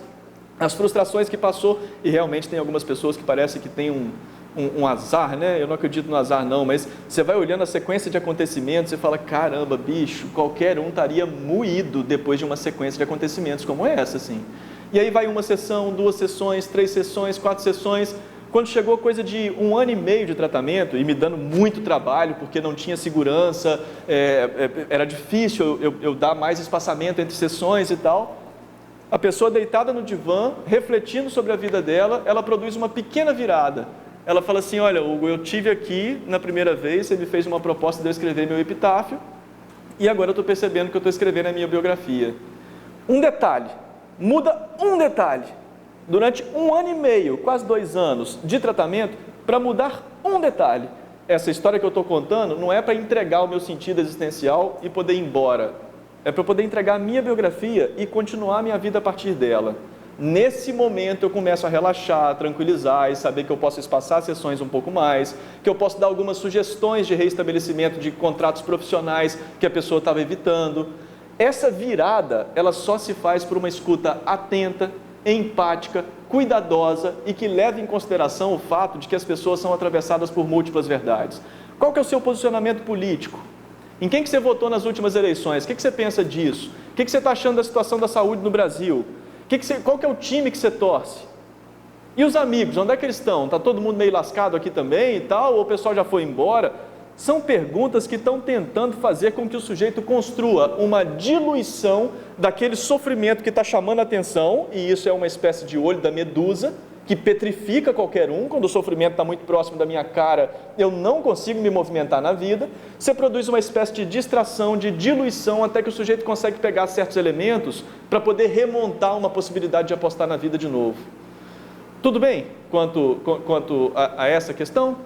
as frustrações que passou, e realmente tem algumas pessoas que parece que tem um azar, né? Eu não acredito no azar não, mas você vai olhando a sequência de acontecimentos e fala, caramba, bicho, qualquer um estaria moído depois de uma sequência de acontecimentos como essa, assim. E aí vai uma sessão, 2 sessões, 3 sessões, 4 sessões. Quando chegou coisa de 1 ano e meio de tratamento, e me dando muito trabalho, porque não tinha segurança, era difícil eu dar mais espaçamento entre sessões e tal, a pessoa deitada no divã, refletindo sobre a vida dela, ela produz uma pequena virada. Ela fala assim, olha, Hugo, eu tive aqui na primeira vez, você me fez uma proposta de eu escrever meu epitáfio, e agora eu estou percebendo que eu estou escrevendo a minha biografia. Um detalhe, muda um detalhe. Durante 1 ano e meio, quase 2 anos de tratamento, para mudar um detalhe. Essa história que eu estou contando não é para entregar o meu sentido existencial e poder ir embora. É para eu poder entregar a minha biografia e continuar a minha vida a partir dela. Nesse momento eu começo a relaxar, a tranquilizar e saber que eu posso espaçar as sessões um pouco mais, que eu posso dar algumas sugestões de reestabelecimento de contratos profissionais que a pessoa estava evitando. Essa virada, ela só se faz por uma escuta atenta, empática, cuidadosa e que leva em consideração o fato de que as pessoas são atravessadas por múltiplas verdades. Qual que é o seu posicionamento político? Em quem que você votou nas últimas eleições? O que você pensa disso? O que você está achando da situação da saúde no Brasil? Qual que é o time que você torce? E os amigos, onde é que eles estão? Está todo mundo meio lascado aqui também e tal? Ou o pessoal já foi embora? São perguntas que estão tentando fazer com que o sujeito construa uma diluição daquele sofrimento que está chamando a atenção, e isso é uma espécie de olho da medusa, que petrifica qualquer um. Quando o sofrimento está muito próximo da minha cara, eu não consigo me movimentar na vida. Você produz uma espécie de distração, de diluição, até que o sujeito consegue pegar certos elementos para poder remontar uma possibilidade de apostar na vida de novo. Tudo bem quanto a essa questão?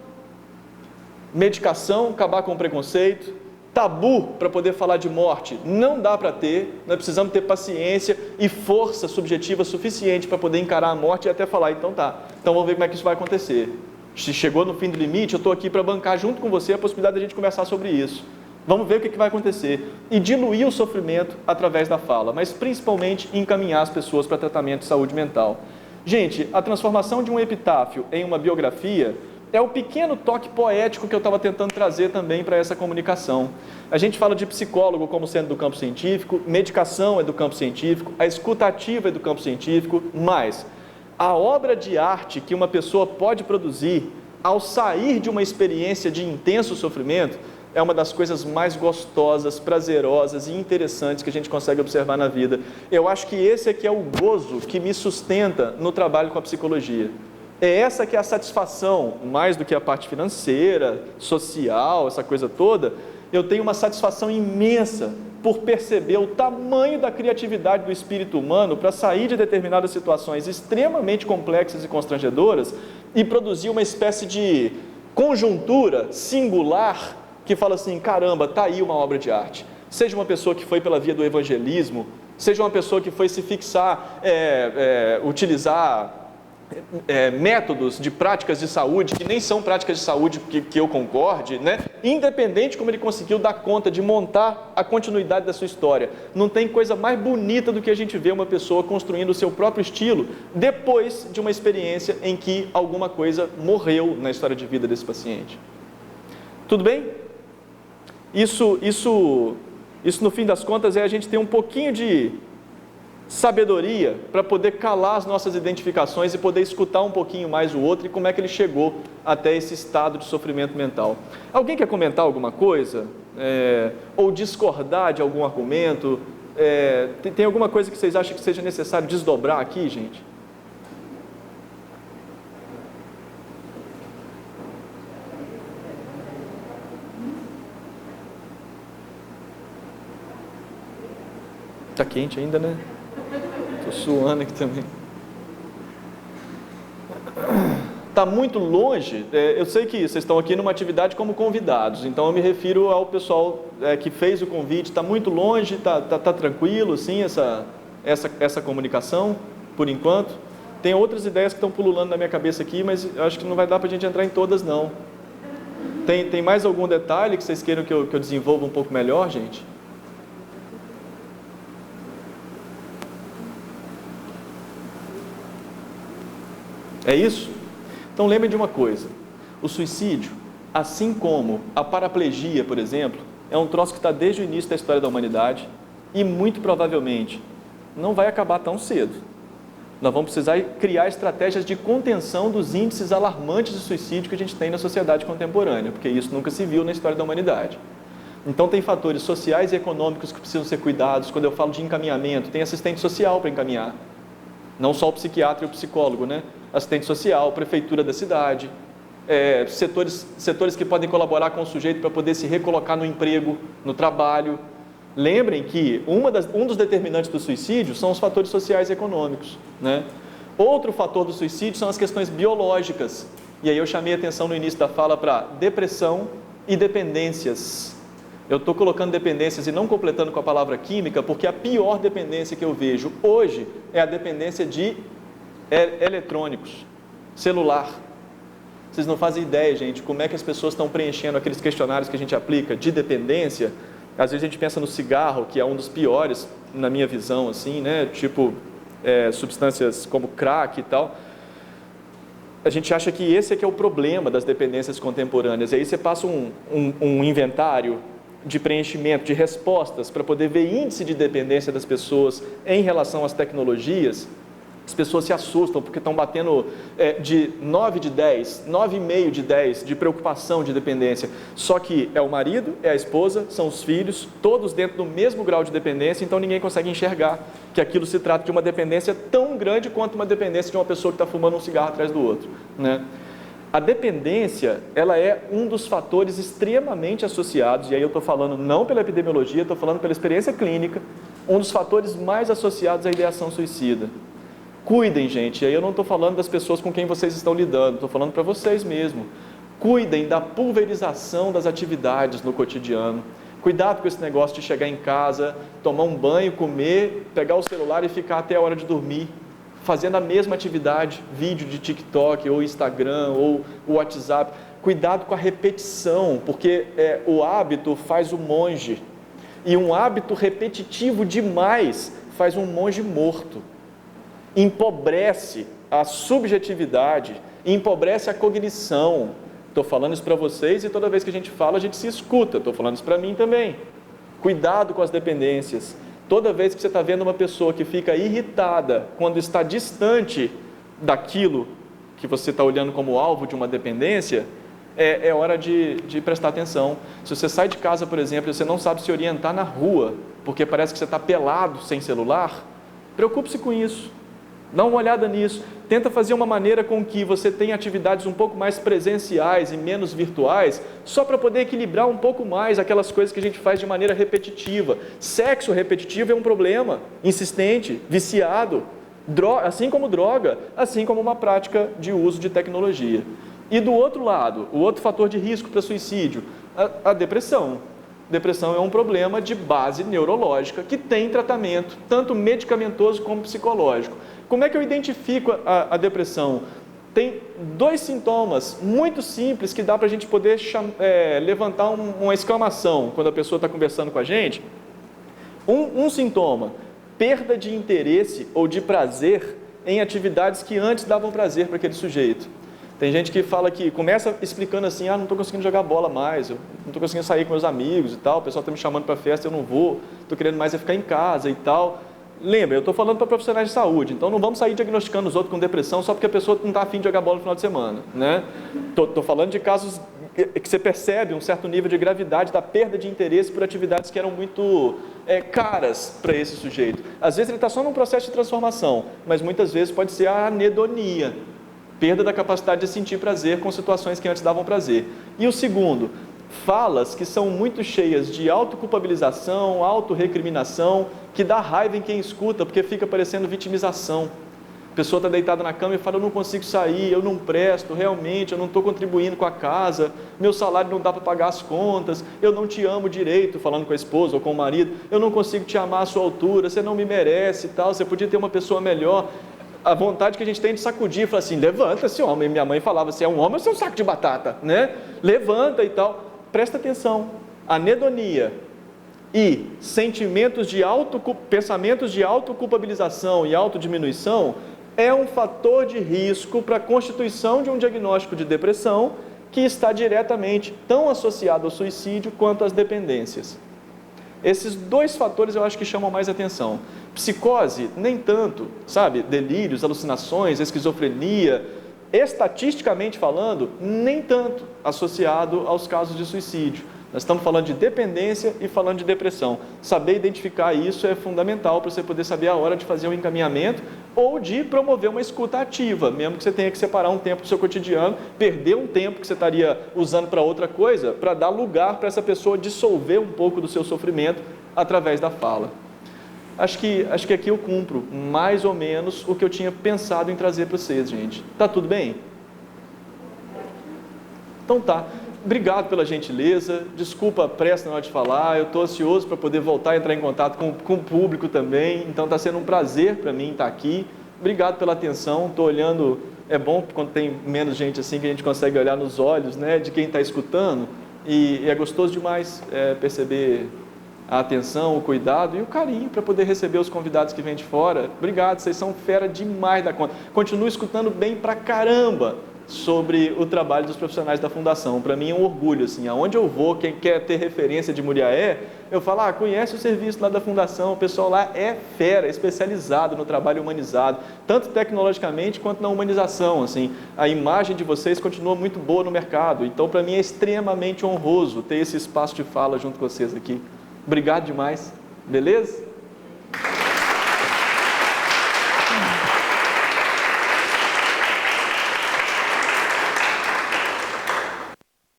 Medicação, acabar com o preconceito. Tabu para poder falar de morte não dá para ter. Nós precisamos ter paciência e força subjetiva suficiente para poder encarar a morte e até falar, então tá, então vamos ver como é que isso vai acontecer. Se chegou no fim do limite, eu estou aqui para bancar junto com você a possibilidade de a gente conversar sobre isso. Vamos ver o que vai acontecer. E diluir o sofrimento através da fala, mas principalmente encaminhar as pessoas para tratamento de saúde mental. Gente, a transformação de um epitáfio em uma biografia é o pequeno toque poético que eu estava tentando trazer também para essa comunicação. A gente fala de psicólogo como sendo do campo científico, medicação é do campo científico, a escuta ativa é do campo científico, mas a obra de arte que uma pessoa pode produzir ao sair de uma experiência de intenso sofrimento é uma das coisas mais gostosas, prazerosas e interessantes que a gente consegue observar na vida. Eu acho que esse aqui é o gozo que me sustenta no trabalho com a psicologia. É essa que é a satisfação, mais do que a parte financeira, social, essa coisa toda. Eu tenho uma satisfação imensa por perceber o tamanho da criatividade do espírito humano para sair de determinadas situações extremamente complexas e constrangedoras e produzir uma espécie de conjuntura singular que fala assim, caramba, está aí uma obra de arte. Seja uma pessoa que foi pela via do evangelismo, seja uma pessoa que foi se fixar, utilizar métodos de práticas de saúde, que nem são práticas de saúde que eu concorde, né? Independente como ele conseguiu dar conta de montar a continuidade da sua história. Não tem coisa mais bonita do que a gente ver uma pessoa construindo o seu próprio estilo depois de uma experiência em que alguma coisa morreu na história de vida desse paciente. Tudo bem? Isso no fim das contas é a gente ter um pouquinho de sabedoria para poder calar as nossas identificações e poder escutar um pouquinho mais o outro e como é que ele chegou até esse estado de sofrimento mental. Alguém quer comentar alguma coisa? Ou discordar de algum argumento? Tem alguma coisa que vocês acham que seja necessário desdobrar aqui, gente? Está quente ainda, né? Estou suando aqui também. Está muito longe. Eu sei que vocês estão aqui numa atividade como convidados, então eu me refiro ao pessoal que fez o convite. Está muito longe, está tranquilo, sim, essa comunicação, por enquanto. Tem outras ideias que estão pululando na minha cabeça aqui, mas eu acho que não vai dar para a gente entrar em todas, não. Tem mais algum detalhe que vocês queiram que eu desenvolva um pouco melhor, gente? É isso? Então lembrem de uma coisa, o suicídio, assim como a paraplegia, por exemplo, é um troço que está desde o início da história da humanidade e muito provavelmente não vai acabar tão cedo. Nós vamos precisar criar estratégias de contenção dos índices alarmantes de suicídio que a gente tem na sociedade contemporânea, porque isso nunca se viu na história da humanidade. Então tem fatores sociais e econômicos que precisam ser cuidados. Quando eu falo de encaminhamento, tem assistente social para encaminhar, não só o psiquiatra e o psicólogo, né? Assistente social, prefeitura da cidade, setores que podem colaborar com o sujeito para poder se recolocar no emprego, no trabalho. Lembrem que um dos determinantes do suicídio são os fatores sociais e econômicos, né? Outro fator do suicídio são as questões biológicas. E aí eu chamei a atenção no início da fala para depressão e dependências. Eu estou colocando dependências e não completando com a palavra química, porque a pior dependência que eu vejo hoje é a dependência de eletrônicos, celular. Vocês não fazem ideia, gente, como é que as pessoas estão preenchendo aqueles questionários que a gente aplica de dependência. Às vezes a gente pensa no cigarro, que é um dos piores, na minha visão, assim, né? Tipo, substâncias como crack e tal. A gente acha que esse é que é o problema das dependências contemporâneas. E aí você passa um inventário de preenchimento, de respostas, para poder ver índice de dependência das pessoas em relação às tecnologias. As pessoas se assustam porque estão batendo de 9 de 10, 9,5 de 10 de preocupação de dependência. Só que é o marido, é a esposa, são os filhos, todos dentro do mesmo grau de dependência, então ninguém consegue enxergar que aquilo se trata de uma dependência tão grande quanto uma dependência de uma pessoa que está fumando um cigarro atrás do outro, né? A dependência, ela é um dos fatores extremamente associados, e aí eu estou falando não pela epidemiologia, estou falando pela experiência clínica, um dos fatores mais associados à ideação suicida. Cuidem, gente, e aí eu não estou falando das pessoas com quem vocês estão lidando, estou falando para vocês mesmo. Cuidem da pulverização das atividades no cotidiano. Cuidado com esse negócio de chegar em casa, tomar um banho, comer, pegar o celular e ficar até a hora de dormir, fazendo a mesma atividade, vídeo de TikTok, ou Instagram, ou WhatsApp. Cuidado com a repetição, porque o hábito faz o monge, e um hábito repetitivo demais faz um monge morto. Empobrece a subjetividade, empobrece a cognição. Estou falando isso para vocês e toda vez que a gente fala, a gente se escuta. Estou falando isso para mim também. Cuidado com as dependências. Toda vez que você está vendo uma pessoa que fica irritada quando está distante daquilo que você está olhando como alvo de uma dependência, é hora de prestar atenção. Se você sai de casa, por exemplo, e você não sabe se orientar na rua, porque parece que você está pelado sem celular, preocupe-se com isso. Dá uma olhada nisso, tenta fazer uma maneira com que você tenha atividades um pouco mais presenciais e menos virtuais, só para poder equilibrar um pouco mais aquelas coisas que a gente faz de maneira repetitiva. Sexo repetitivo é um problema, insistente, viciado, assim como droga, assim como uma prática de uso de tecnologia. E do outro lado, o outro fator de risco para suicídio, a depressão. Depressão é um problema de base neurológica que tem tratamento, tanto medicamentoso como psicológico. Como é que eu identifico a depressão? Tem dois sintomas muito simples que dá para a gente poder levantar uma exclamação quando a pessoa está conversando com a gente. Um sintoma, perda de interesse ou de prazer em atividades que antes davam prazer para aquele sujeito. Tem gente que fala que começa explicando assim, não estou conseguindo jogar bola mais, eu não estou conseguindo sair com meus amigos e tal, o pessoal está me chamando para festa, eu não vou, estou querendo mais ficar em casa e tal. Lembra, eu estou falando para profissionais de saúde, então não vamos sair diagnosticando os outros com depressão só porque a pessoa não está afim de jogar bola no final de semana, né? Estou falando de casos que você percebe um certo nível de gravidade da perda de interesse por atividades que eram muito caras para esse sujeito. Às vezes ele está só num processo de transformação, mas muitas vezes pode ser a anedonia, perda da capacidade de sentir prazer com situações que antes davam prazer. E o segundo, falas que são muito cheias de autoculpabilização, autorrecriminação, que dá raiva em quem escuta, porque fica parecendo vitimização. A pessoa está deitada na cama e fala, eu não consigo sair, eu não presto, realmente, eu não estou contribuindo com a casa, meu salário não dá para pagar as contas, eu não te amo direito, falando com a esposa ou com o marido, eu não consigo te amar à sua altura, você não me merece e tal, você podia ter uma pessoa melhor. A vontade que a gente tem de sacudir, falar assim, levanta-se homem, minha mãe falava, você é um homem ou você é um saco de batata, né? Levanta e tal. Presta atenção, anedonia e pensamentos de autoculpabilização e autodiminuição é um fator de risco para a constituição de um diagnóstico de depressão que está diretamente tão associado ao suicídio quanto às dependências. Esses dois fatores eu acho que chamam mais atenção. Psicose, nem tanto, sabe? Delírios, alucinações, esquizofrenia, estatisticamente falando, nem tanto associado aos casos de suicídio. Nós estamos falando de dependência e falando de depressão. Saber identificar isso é fundamental para você poder saber a hora de fazer um encaminhamento ou de promover uma escuta ativa, mesmo que você tenha que separar um tempo do seu cotidiano, perder um tempo que você estaria usando para outra coisa, para dar lugar para essa pessoa dissolver um pouco do seu sofrimento através da fala. Acho que aqui eu cumpro mais ou menos o que eu tinha pensado em trazer para vocês, gente. Tá tudo bem? Então tá. Obrigado pela gentileza, desculpa a pressa na hora de falar, eu estou ansioso para poder voltar a entrar em contato com o público também, então está sendo um prazer para mim estar aqui. Obrigado pela atenção, estou olhando, é bom quando tem menos gente assim que a gente consegue olhar nos olhos, né, de quem está escutando, e é gostoso demais perceber a atenção, o cuidado e o carinho para poder receber os convidados que vêm de fora. Obrigado, vocês são fera demais da conta. Continuo escutando bem pra caramba. sobre o trabalho dos profissionais da Fundação. Para mim é um orgulho, assim, aonde eu vou, quem quer ter referência de Muriaé, eu falo, conhece o serviço lá da Fundação, o pessoal lá é fera, especializado no trabalho humanizado, tanto tecnologicamente quanto na humanização, assim, a imagem de vocês continua muito boa no mercado, então para mim é extremamente honroso ter esse espaço de fala junto com vocês aqui. Obrigado demais, beleza?